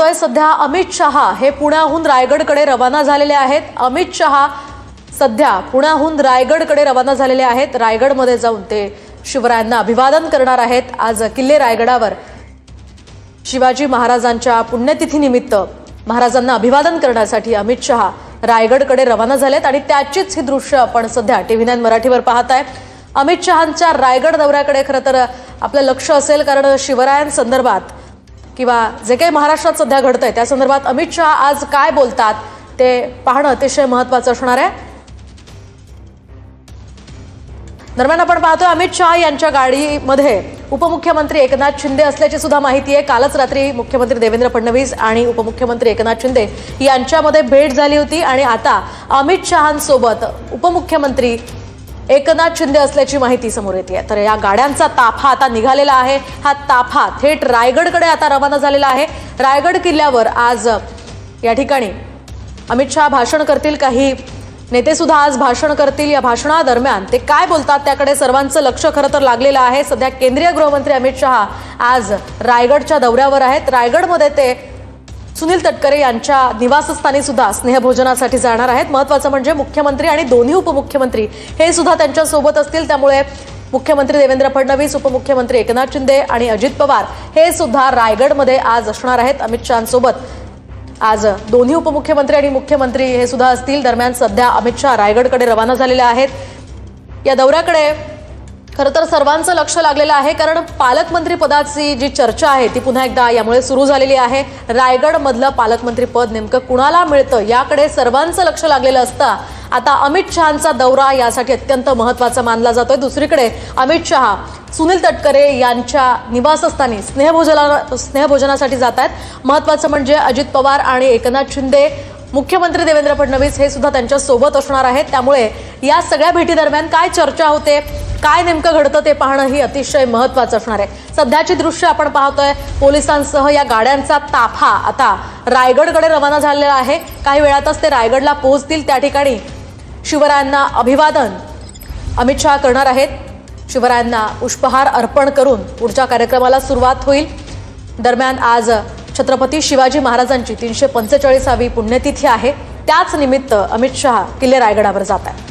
पाहतोय सध्या अमित शहा हे पुण्याहून रायगडकडे रवाना झालेले आहेत। अमित शहा सध्या पुण्याहून रायगडकडे रवाना झालेले आहेत। रायगडमध्ये जाऊन ते शिवरायांना अभिवादन करणार आहेत। आज किल्ले रायगडावर शिवाजी महाराजांच्या पुण्यतिथीनिमित्त महाराजांना अभिवादन करण्यासाठी अमित शहा रायगडकडे रवाना झालेत आणि त्याचीच ही दृश्य आपण सध्या TV9 मराठीवर पाहताय। अमित शहांच्या रायगड दौऱ्याकडे खरं तर आपलं लक्ष असेल, कारण शिवरायांसंदर्भात किंवा जे काही महाराष्ट्रात सध्या घडतंय त्या संदर्भात अमित शहा आज काय बोलतात ते पाहणं अतिशय महत्त्वाचं असणार आहे। दरम्यान आपण पाहतोय अमित शहा यांच्या गाडीमध्ये उपमुख्यमंत्री एकनाथ शिंदे असल्याची सुद्धा माहिती आहे। कालच रात्री मुख्यमंत्री देवेंद्र फडणवीस आणि उपमुख्यमंत्री एकनाथ शिंदे यांच्यामध्ये भेट झाली होती आणि आता अमित शहांसोबत उपमुख्यमंत्री एकनाथ शिंदे असल्याची माहिती समोर येते। तर या गाड्यांचा ताफा आता निघालेला आहे। हा ताफा थेट रायगडकडे आता रवाना झालेला आहे। रायगड किल्ल्यावर आज या ठिकाणी अमित शहा भाषण करतील, काही नेते सुद्धा आज भाषण करतील। या भाषणादरम्यान ते काय बोलतात त्याकडे सर्वांचं लक्ष खरं तर लागलेलं आहे। सध्या केंद्रीय गृहमंत्री अमित शहा आज रायगडच्या दौऱ्यावर आहेत। रायगडमध्ये ते सुनील तटकरे यांच्या निवासस्थानी सुद्धा स्नेहभोजनासाठी जाणार आहेत। महत्त्वाचं म्हणजे मुख्यमंत्री आणि दोन्ही उपमुख्यमंत्री हे सुद्धा त्यांच्या सोबत असतील। त्यामुळे मुख्यमंत्री देवेंद्र फडणवीस, उपमुख्यमंत्री एकनाथ शिंदे आणि अजित पवार हे सुद्धा रायगडमध्ये आज असणार आहेत अमित शहांसोबत। आज दोन्ही उपमुख्यमंत्री आणि मुख्यमंत्री हे सुद्धा असतील। दरम्यान सध्या अमित शहा रायगडकडे रवाना झालेले आहेत। या दौऱ्याकडे खरं तर सर्वांचं लक्ष लागलेलं आहे, कारण पालकमंत्री पदाची जी चर्चा आहे ती पुन्हा एकदा यामुळे सुरू झालेली आहे। रायगडमधलं पालकमंत्री पद नेमकं कुणाला मिळतं याकडे सर्वांचं लक्ष लागलेलं असतं। आता अमित शहांचा दौरा यासाठी अत्यंत महत्त्वाचा मानला जातोय। दुसरीकडे अमित शहा सुनील तटकरे यांच्या निवासस्थानी स्नेहभोजनासाठी जात आहेत। महत्त्वाचं म्हणजे अजित पवार आणि एकनाथ शिंदे, मुख्यमंत्री देवेंद्र फडणवीस हे सुद्धा त्यांच्या सोबत असणार आहेत। त्यामुळे या सगळ्या भेटी दरम्यान काय चर्चा होते, काय नेमकं घडतं ते पाहणं ही अतिशय महत्त्वाचं असणार आहे। सध्याची दृश्य आपण पाहतोय, पोलिसांसह या गाड्यांचा ताफा आता रायगडकडे रवाना झालेला आहे। काही वेळातच ते रायगडला पोहोचतील। त्या ठिकाणी शिवरायांना अभिवादन अमित शहा करणार आहेत। शिवरायांना पुष्पहार अर्पण करून पुढच्या कार्यक्रमाला सुरुवात होईल। दरम्यान आज छत्रपती शिवाजी महाराजांची 345वी पुण्यतिथी आहे। त्याच निमित्त अमित शहा किल्ले रायगडावर जात आहेत।